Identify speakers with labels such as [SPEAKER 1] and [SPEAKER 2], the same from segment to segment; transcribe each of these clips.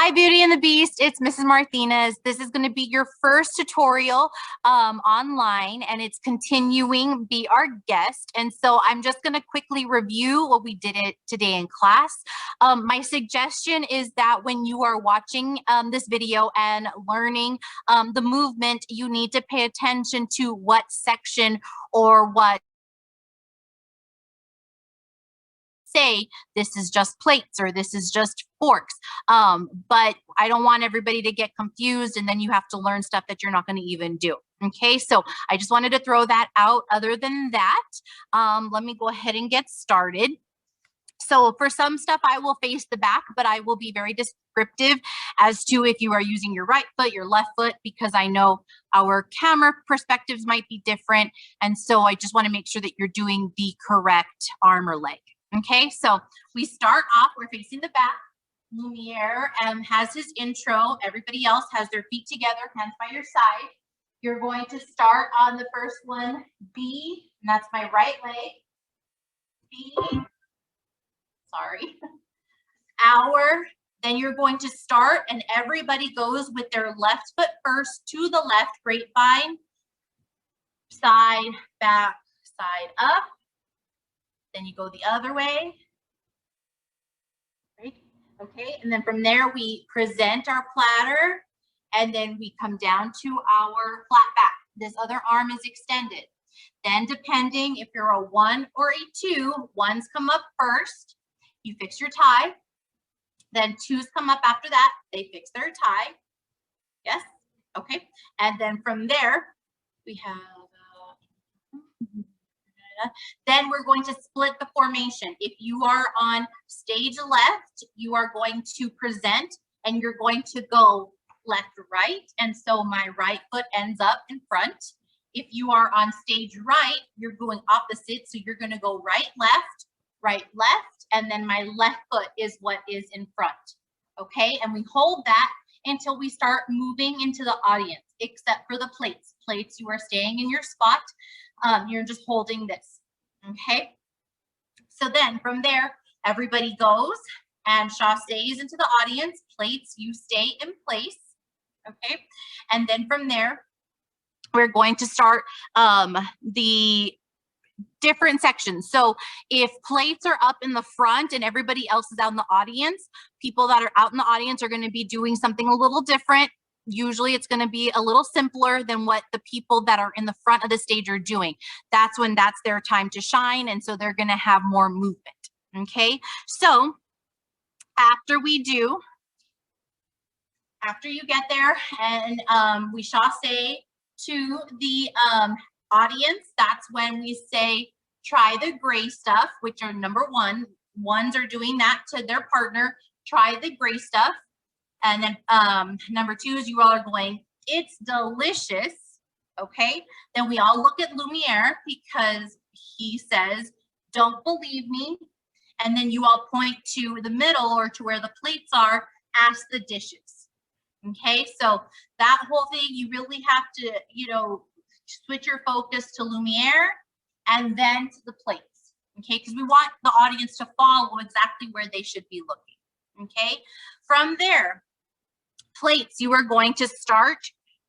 [SPEAKER 1] Hi, Beauty and the Beast. It's Mrs. Martinez. This is going to be your first tutorial online, and it's continuing Be Our Guest. And so I'm just going to quickly review what we did today in class. My suggestion is that when you are watching this video and learning the movement, you need to pay attention to what section or what say this is just plates or this is just forks. But I don't want everybody to get confused and then you have to learn stuff that you're not going to even do. Okay, so I just wanted to throw that out. Other than that, let me go ahead and get started. So for some stuff, I will face the back, but I will be very descriptive as to if you are using your right foot, your left foot, because I know our camera perspectives might be different. And so I just want to make sure that you're doing the correct arm or leg. Okay, so we start off, we're facing the back. Lumiere has his intro. Everybody else has their feet together, hands by your side. You're going to start on the first one, B, and that's my right leg. B, sorry. Our, then you're going to start and everybody goes with their left foot first to the left, grapevine, side, back, side, up. Then you go the other way, right? Okay, and then from there we present our platter and then we come down to our flat back. This other arm is extended. Then depending if you're a 1 or a 2, 1s come up first, you fix your tie. Then 2s come up after that, they fix their tie. Yes, okay. And then from there, we have then we're going to split the formation. If you are on stage left, you are going to present and you're going to go left, right. And so my right foot ends up in front. If you are on stage right, you're going opposite. So you're going to go right, left. And then my left foot is what is in front. Okay. And we hold that until we start moving into the audience, except for the plates. Plates, you are staying in your spot. You're just holding this, okay? So then from there, everybody goes and Shaw stays into the audience. Plates, you stay in place, okay? And then from there, we're going to start the different sections. So if plates are up in the front and everybody else is out in the audience, people that are out in the audience are going to be doing something a little different. Usually it's going to be a little simpler than what the people that are in the front of the stage are doing. That's when that's their time to shine. And so they're going to have more movement. Okay. So after you get there and we chasse to the audience, that's when we say, try the gray stuff, which are number 1. 1s are doing that to their partner. Try the gray stuff. And then number 2 is you all are going, it's delicious, okay? Then we all look at Lumiere because he says, don't believe me. And then you all point to the middle or to where the plates are, ask the dishes, okay? So that whole thing, you really have to, switch your focus to Lumiere and then to the plates, okay? Because we want the audience to follow exactly where they should be looking, okay? From there, plates, you are going to start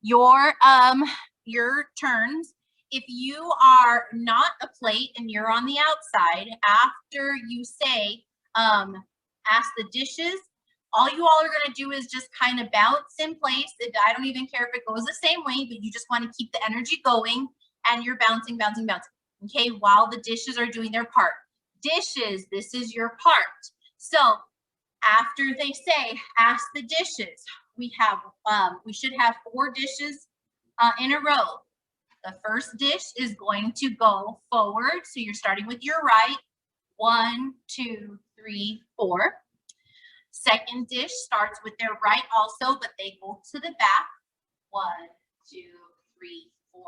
[SPEAKER 1] your turns. If you are not a plate and you're on the outside, after you say ask the dishes, all you all are going to do is just kind of bounce in place. I don't even care if it goes the same way, but you just want to keep the energy going and you're bouncing, bouncing, bouncing, okay, while the dishes are doing their part. Dishes, this is your part. So after they say ask the dishes, we should have 4 dishes in a row. The first dish is going to go forward. So you're starting with your right. 1, 2, 3, 4. Second dish starts with their right also, but they go to the back. 1, 2, 3, 4.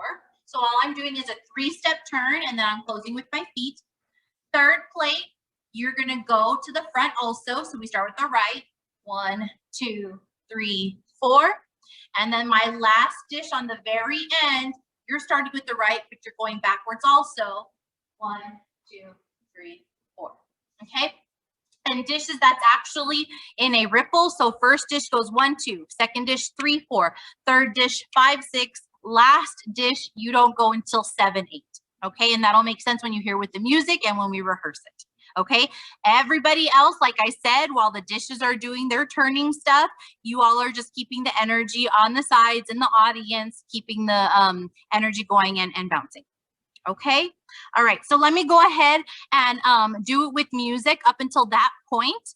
[SPEAKER 1] So all I'm doing is a 3-step turn and then I'm closing with my feet. Third plate, you're going to go to the front also. So we start with the right. 1, 2, 3, 4. And then my last dish on the very end, you're starting with the right, but you're going backwards also. 1, 2, 3, 4. Okay. And dishes, that's actually in a ripple. So first dish goes 1, 2, second dish 3, 4, third dish 5, 6, last dish you don't go until 7, 8. Okay, and that'll make sense when you hear with the music and when we rehearse it. Okay, everybody else, like I said, while the dishes are doing their turning stuff, you all are just keeping the energy on the sides in the audience, keeping the energy going and bouncing. Okay, all right, so let me go ahead and do it with music up until that point,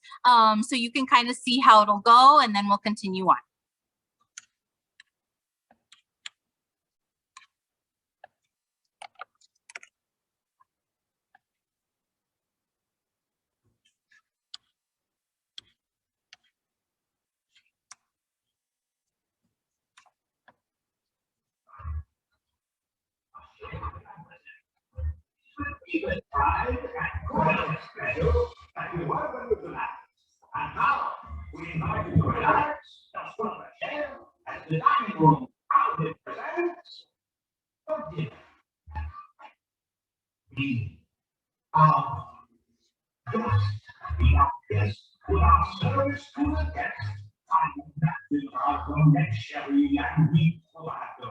[SPEAKER 1] so you can kind of see how it'll go, and then we'll continue on.
[SPEAKER 2] Even pride and goodness special that you welcome you tonight. And now we invite you to relax, just pull up a chair as the dining room proudly presents for dinner. We are just guests with our service to the guests. I that we are from next Sherry and we Flaco.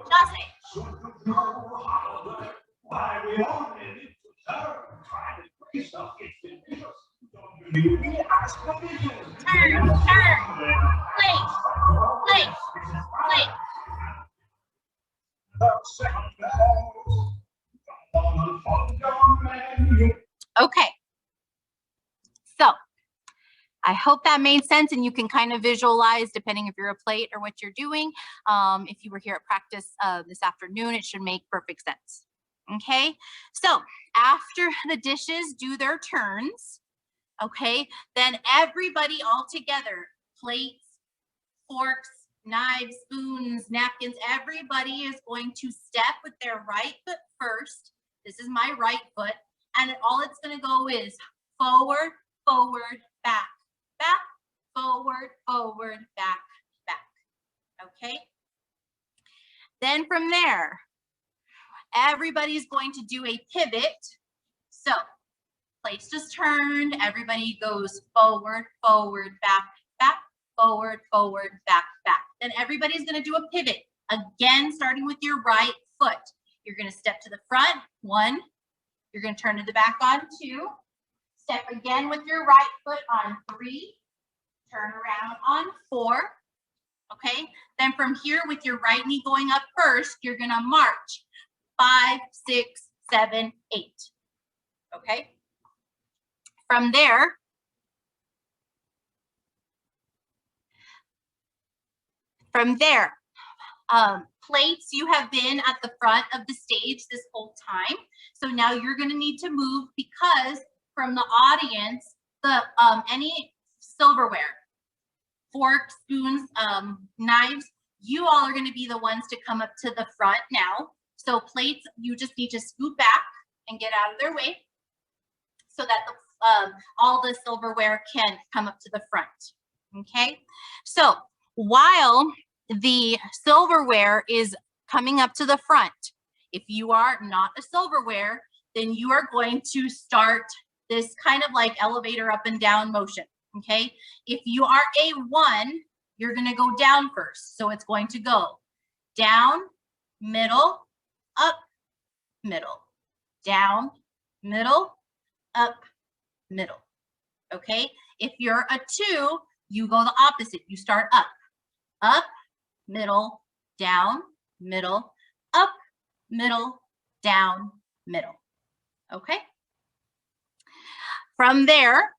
[SPEAKER 2] So to know how to why we only need to serve, try to place stuff it's delicious. Don't you need me ask permission?
[SPEAKER 1] Turn, place, place, place.
[SPEAKER 2] The second bell. On the menu.
[SPEAKER 1] Okay, so I hope that made sense and you can kind of visualize, depending if you're a plate or what you're doing. If you were here at practice this afternoon, it should make perfect sense. Okay, so after the dishes do their turns, okay, then everybody all together, plates, forks, knives, spoons, napkins, everybody is going to step with their right foot first. This is my right foot, and all it's going to go is forward, forward, back, back, forward, forward, back, back. Okay, then from there, everybody's going to do a pivot. So plates just turned, everybody goes forward, forward, back, back, forward, forward, back, back. Then everybody's going to do a pivot, again starting with your right foot. You're going to step to the front, 1, you're going to turn to the back on 2, step again with your right foot on 3, turn around on 4. Okay, then from here with your right knee going up first, you're going to march 5, 6, 7, 8. Okay. From there, plates, you have been at the front of the stage this whole time. So now you're going to need to move, because from the audience, the any silverware, forks, spoons, knives, you all are going to be the ones to come up to the front now. So plates, you just need to scoot back and get out of their way so that all the silverware can come up to the front. Okay, so while the silverware is coming up to the front, if you are not a silverware, then you are going to start this kind of like elevator up and down motion. Okay, if you are a 1, you're going to go down first. So it's going to go down, middle, up, middle, down, middle, up, middle. Okay, if you're a 2, you go the opposite. You start up, middle, down, middle, up, middle, down, middle. Okay. From there,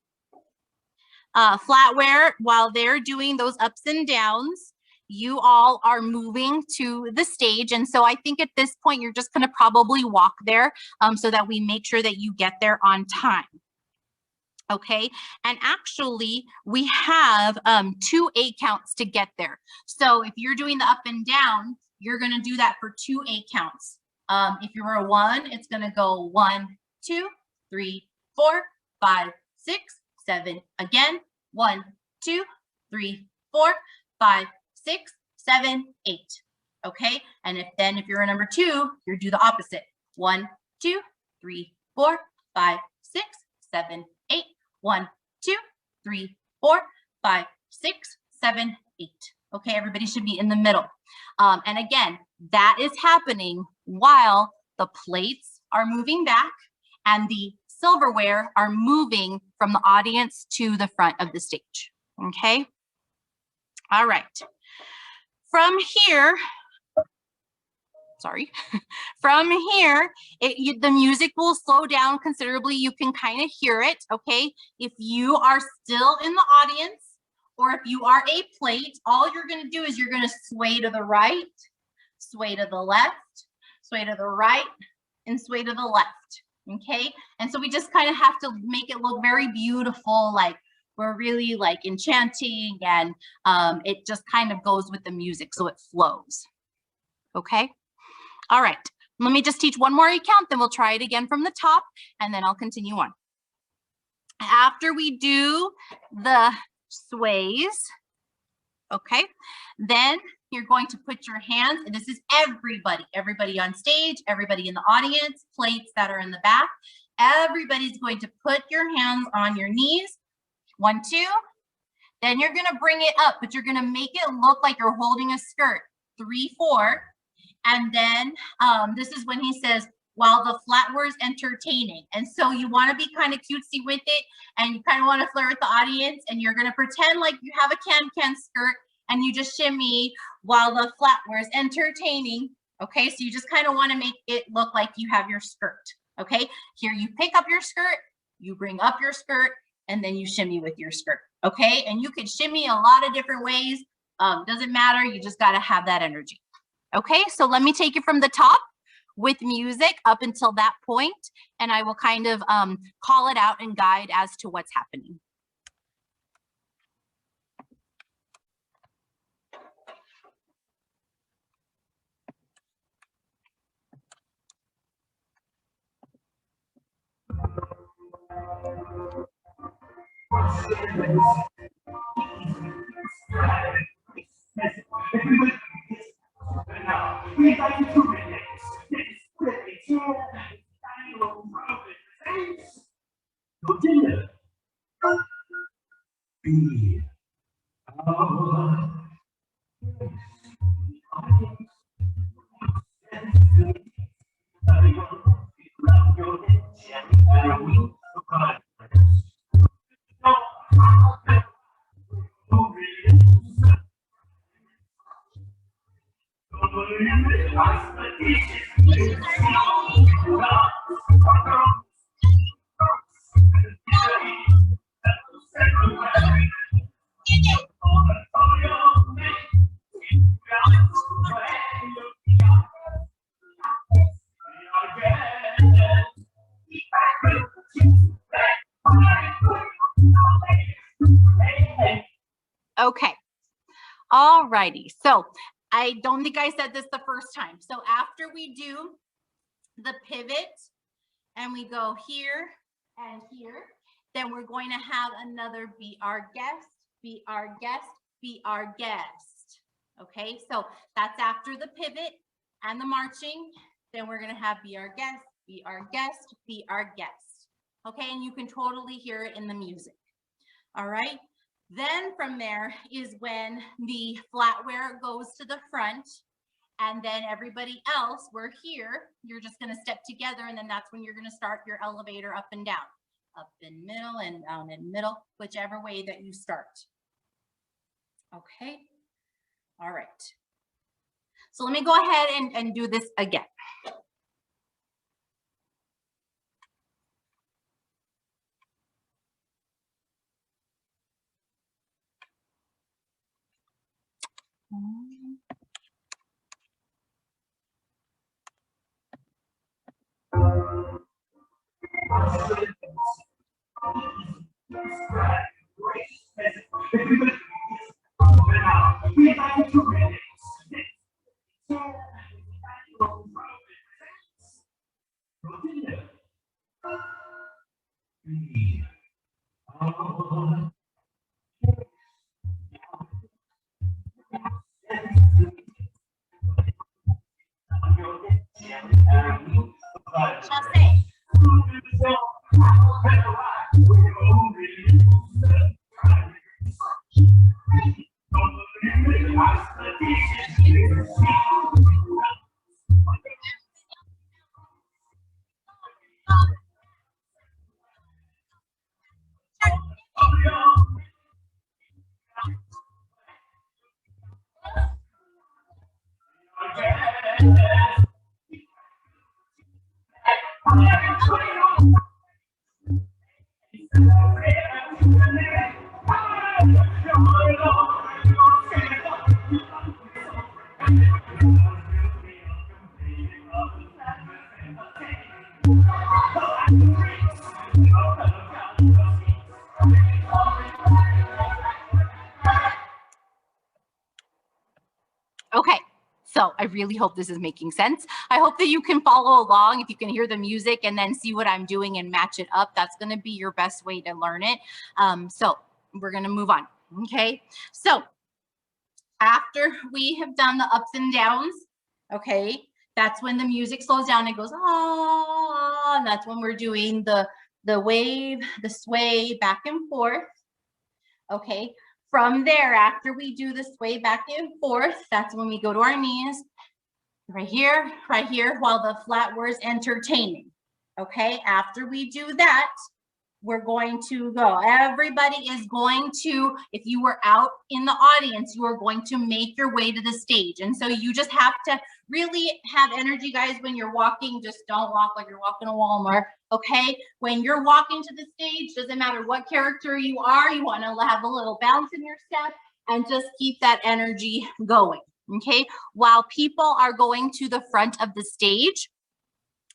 [SPEAKER 1] flatware, while they're doing those ups and downs, you all are moving to the stage. And so I think at this point, you're just going to probably walk there so that we make sure that you get there on time. Okay, and actually we have 2 8 counts to get there. So if you're doing the up and down, you're going to do that for 2 8 counts. If you're a 1, it's going to go 1, 2, 3, 4, 5, 6, 7. Again, 1, 2, 3, 4, 5, 6, 7, 8. Okay, and if you're a number 2, you do the opposite. 1, 2, 3, 4, 5, 6, 7, 8. 1, 2, 3, 4, 5, 6, 7, 8. Okay, everybody should be in the middle. And again, that is happening while the plates are moving back and the silverware are moving from the audience to the front of the stage. Okay. All right. From here, from here, the music will slow down considerably. You can kind of hear it, okay? If you are still in the audience or if you are a plate, all you're gonna do is you're gonna sway to the right, sway to the left, sway to the right, and sway to the left, okay? And so we just kind of have to make it look very beautiful, like we're really like enchanting, and it just kind of goes with the music so it flows, okay? All right, let me just teach one more count, then we'll try it again from the top, and then I'll continue on. After we do the sways, okay, then you're going to put your hands, and this is everybody on stage, everybody in the audience, plates that are in the back, everybody's going to put your hands on your knees, 1, 2, then you're gonna bring it up, but you're gonna make it look like you're holding a skirt, 3, 4, and then this is when he says, while the flatware's entertaining. And so you want to be kind of cutesy with it, and you kind of want to flirt with the audience, and you're going to pretend like you have a can-can skirt and you just shimmy while the flatware's entertaining. Okay, so you just kind of want to make it look like you have your skirt. Okay, here you pick up your skirt, you bring up your skirt, and then you shimmy with your skirt. Okay, and you can shimmy a lot of different ways. Doesn't matter, you just got to have that energy. Okay, so let me take it from the top with music up until that point, and I will kind of call it out and guide as to what's happening. Okay, all righty. So I don't think I said this the first time. So after we do the pivot and we go here and here, then we're going to have another be our guest, be our guest, be our guest. Okay, so that's after the pivot and the marching. Then we're going to have be our guest, be our guest, be our guest. Okay, and you can totally hear it in the music. All right. Then from there is when the flatware goes to the front, and then everybody else, we're here, you're just going to step together, and then that's when you're going to start your elevator up and down, up in middle and down in middle, whichever way that you start. Okay. All right. So let me go ahead and do this again. Okay, so I really hope this is making sense. I hope that you can follow along. If you can hear the music and then see what I'm doing and match it up, that's going to be your best way to learn it. So we're going to move on. Okay, so after we have done the ups and downs, okay, that's when the music slows down and goes, ah, and that's when we're doing the wave, the sway back and forth. Okay, from there, after we do the sway back and forth, that's when we go to our knees, right here, while the flat word is entertaining. Okay, after we do that, we're going to go. Everybody is going to, if you were out in the audience, you are going to make your way to the stage. And so you just have to really have energy, guys, when you're walking. Just don't walk like you're walking to Walmart, okay? When you're walking to the stage, doesn't matter what character you are, you want to have a little bounce in your step and just keep that energy going, okay? While people are going to the front of the stage,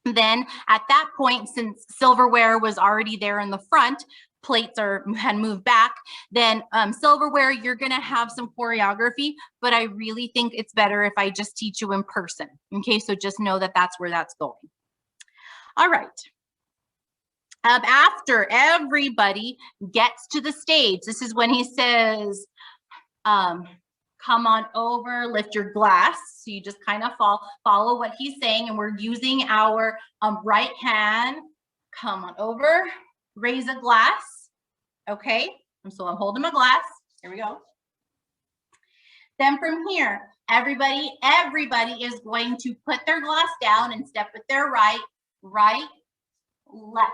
[SPEAKER 1] then at that point, since silverware was already there in the front, plates had moved back, then silverware, you're gonna have some choreography, but I really think it's better if I just teach you in person. Okay, so just know that that's where that's going. All right. After everybody gets to the stage, this is when he says, come on over, lift your glass. So you just kind of follow what he's saying, and we're using our right hand. Come on over, raise a glass. Okay, and so I'm holding my glass. Here we go. Then from here, everybody is going to put their glass down and step with their right, left.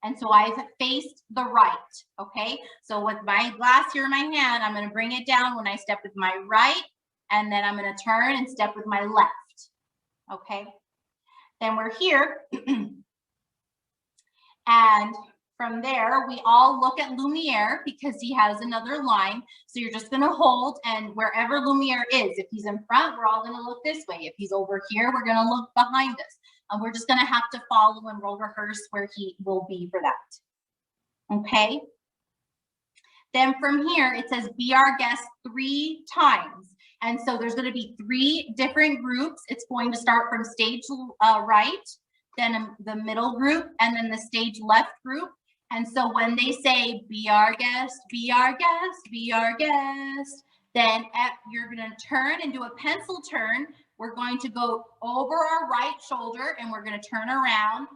[SPEAKER 1] And so I faced the right, okay? So with my glass here in my hand, I'm gonna bring it down when I step with my right, and then I'm gonna turn and step with my left, okay? Then we're here, and from there, we all look at Lumiere because he has another line. So you're just gonna hold, and wherever Lumiere is, if he's in front, we're all gonna look this way. If he's over here, we're gonna look behind us. And we're just gonna have to follow and we'll rehearse where he will be for that, okay? Then from here, it says, be our guest 3 times. And so there's gonna be 3 different groups. It's going to start from stage right, then the middle group, and then the stage left group. And so when they say, be our guest, be our guest, be our guest, then you're gonna turn and do a pencil turn. We're going to go over our right shoulder and we're gonna turn around,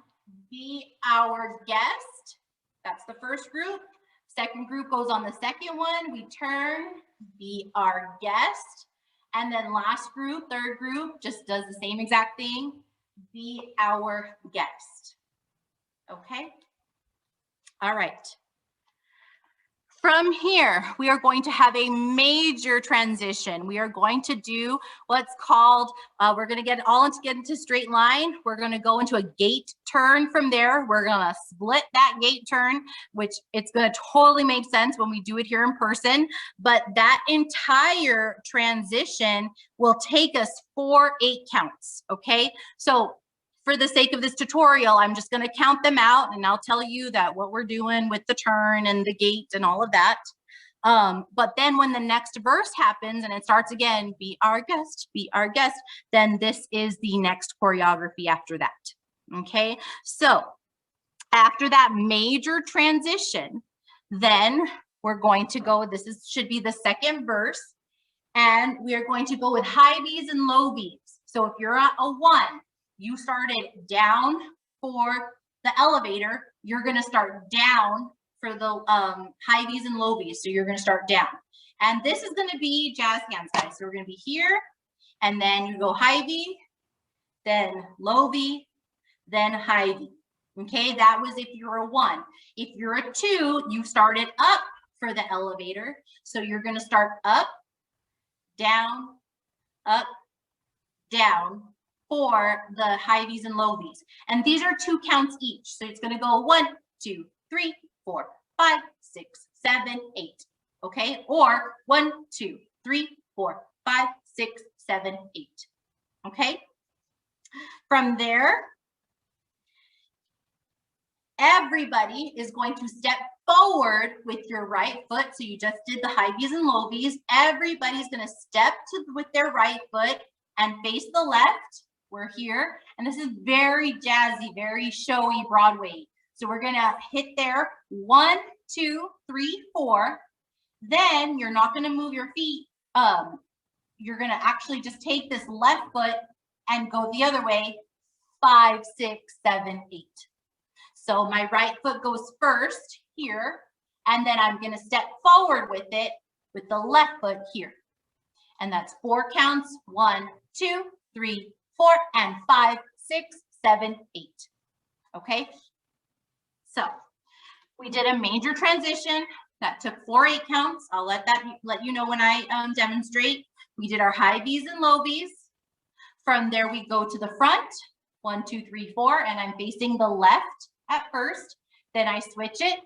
[SPEAKER 1] be our guest. That's the first group. Second group goes on the second one. We turn, be our guest. And then last group, third group, just does the same exact thing, be our guest. Okay? All right. From here, we are going to have a major transition. We are going to do what's called, we're going to get into straight line. We're going to go into a gate turn from there. We're going to split that gate turn, which it's going to totally make sense when we do it here in person. But that entire transition will take us 4 8 counts. Okay. So for the sake of this tutorial, I'm just going to count them out and I'll tell you that what we're doing with the turn and the gate and all of that. But then when the next verse happens and it starts again, be our guest, then this is the next choreography after that. Okay, so after that major transition, then we're going to go, should be the second verse, and we are going to go with high B's and low B's. So if you're at a 1, you started down for the elevator, you're gonna start down for the high B's and low B's. So you're gonna start down. And this is gonna be jazz hands, guys. So we're gonna be here, and then you go high B, then low B, then high B. Okay, that was if you're a 1. If you're a 2, you started up for the elevator. So you're gonna start up, down, for the high V's and low V's. And these are 2 counts each. So it's gonna go 1, 2, 3, 4, 5, 6, 7, 8. Okay, or 1, 2, 3, 4, 5, 6, 7, 8. Okay. From there, everybody is going to step forward with your right foot. So you just did the high V's and low V's. Everybody's going to step with their right foot and face the left. We're here. And this is very jazzy, very showy Broadway. So we're going to hit there. 1, 2, 3, 4. Then you're not going to move your feet. You're going to actually just take this left foot and go the other way. 5, 6, 7, 8. So my right foot goes first here, and then I'm going to step forward with it with the left foot here. And that's 4 counts. 1, 2, 3, 4, and 5, 6, 7, 8. Okay. So we did a major transition that took 4 8 counts. I'll let you know when I demonstrate. We did our high V's and low V's. From there, we go to the front. 1, 2, 3, 4, and I'm facing the left at first. Then I switch it.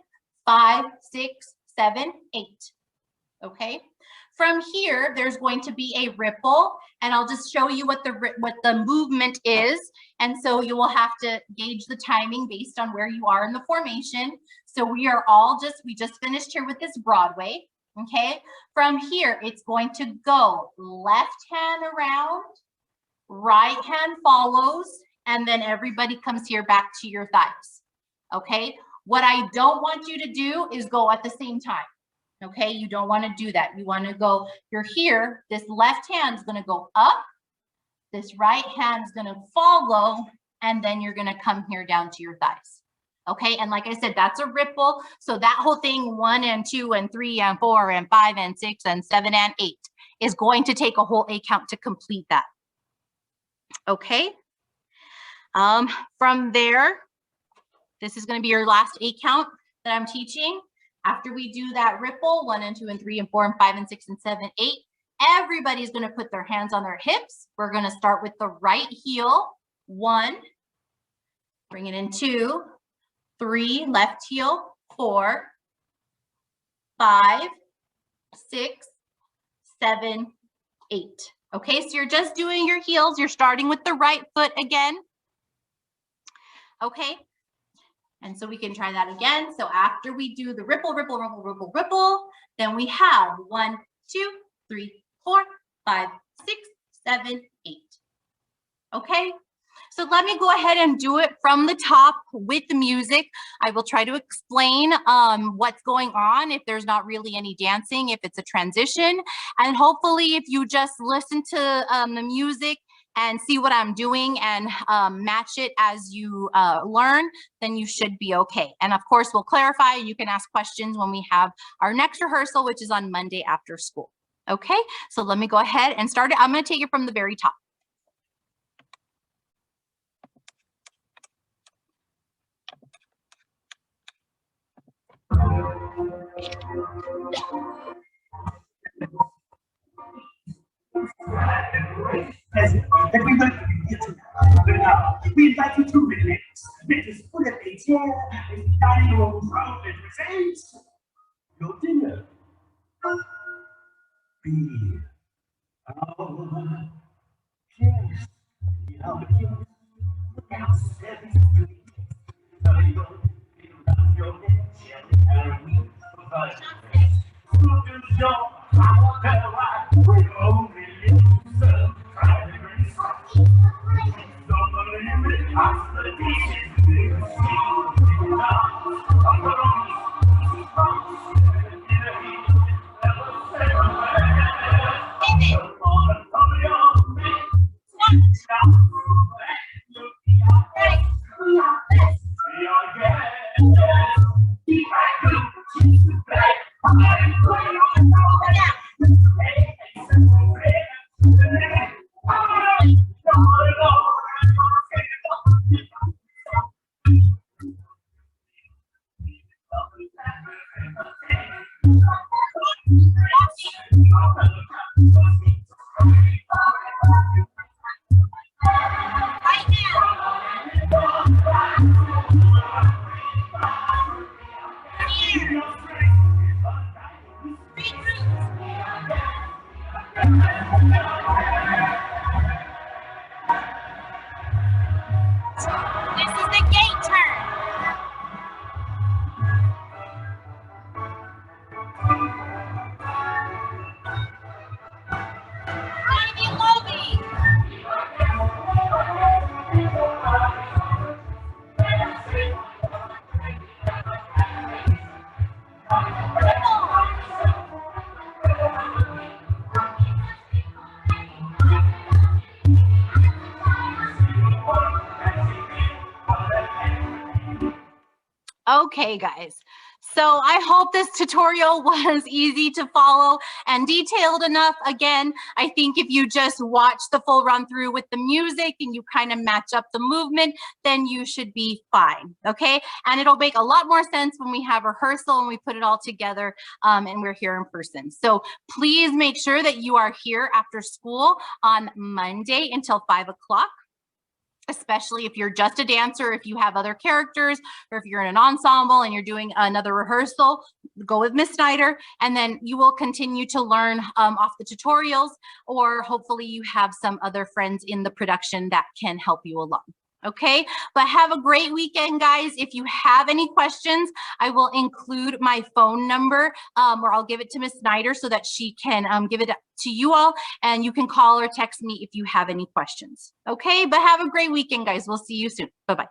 [SPEAKER 1] 5, 6, 7, 8. Okay. From here, there's going to be a ripple, and I'll just show you what the movement is. And so you will have to gauge the timing based on where you are in the formation. So we just finished here with this Broadway. Okay. From here, it's going to go left hand around, right hand follows, and then everybody comes here back to your thighs. Okay. What I don't want you to do is go at the same time. Okay. You don't want to do that. You want to go, you're here. This left hand is going to go up. This right hand is going to follow, and then you're going to come here down to your thighs. Okay. And like I said, that's a ripple. So that whole thing, 1 and 2 and 3 and 4 and 5 and 6 and 7 and 8 is going to take a whole 8 count to complete that. Okay. From there, this is going to be your last 8 count that I'm teaching. After we do that ripple, 1 and 2 and 3 and 4 and 5 and 6 and 7, 8, everybody's going to put their hands on their hips. We're going to start with the right heel. 1, bring it in 2, 3, left heel, 4, 5, 6, 7, 8. Okay, so you're just doing your heels. You're starting with the right foot again. Okay, and so we can try that again. So after we do the ripple, ripple, ripple, ripple, ripple, then we have 1, 2, 3, 4, 5, 6, 7, 8. Okay, so let me go ahead and do it from the top with the music. I will try to explain what's going on if there's not really any dancing, if it's a transition. And hopefully if you just listen to the music and see what I'm doing and match it as you learn, then you should be okay. And of course, we'll clarify. You can ask questions when we have our next rehearsal, which is on Monday after school. Okay, so let me go ahead and start it. I'm going to take it from the very top.
[SPEAKER 2] We'd like you to relax. Just put up a chair and dining room round and presents your dinner. Be our guest. Be our guest. Look out, 7th Street. Your neck, and we provide student show. How can I? We only listen. Try to bring such.
[SPEAKER 1] This is the gate turn. Ivy Lovey. Okay, guys. So I hope this tutorial was easy to follow and detailed enough. Again, I think if you just watch the full run through with the music and you kind of match up the movement, then you should be fine, okay? And it'll make a lot more sense when we have rehearsal and we put it all together and we're here in person. So please make sure that you are here after school on Monday until 5 o'clock. Especially if you're just a dancer, if you have other characters, or if you're in an ensemble and you're doing another rehearsal, go with Miss Snyder, and then you will continue to learn off the tutorials, or hopefully you have some other friends in the production that can help you along. Okay, but have a great weekend, guys. If you have any questions, I will include my phone number, or I'll give it to Miss Snyder so that she can give it to you all, and you can call or text me if you have any questions. Okay, but have a great weekend, guys. We'll see you soon. Bye-bye.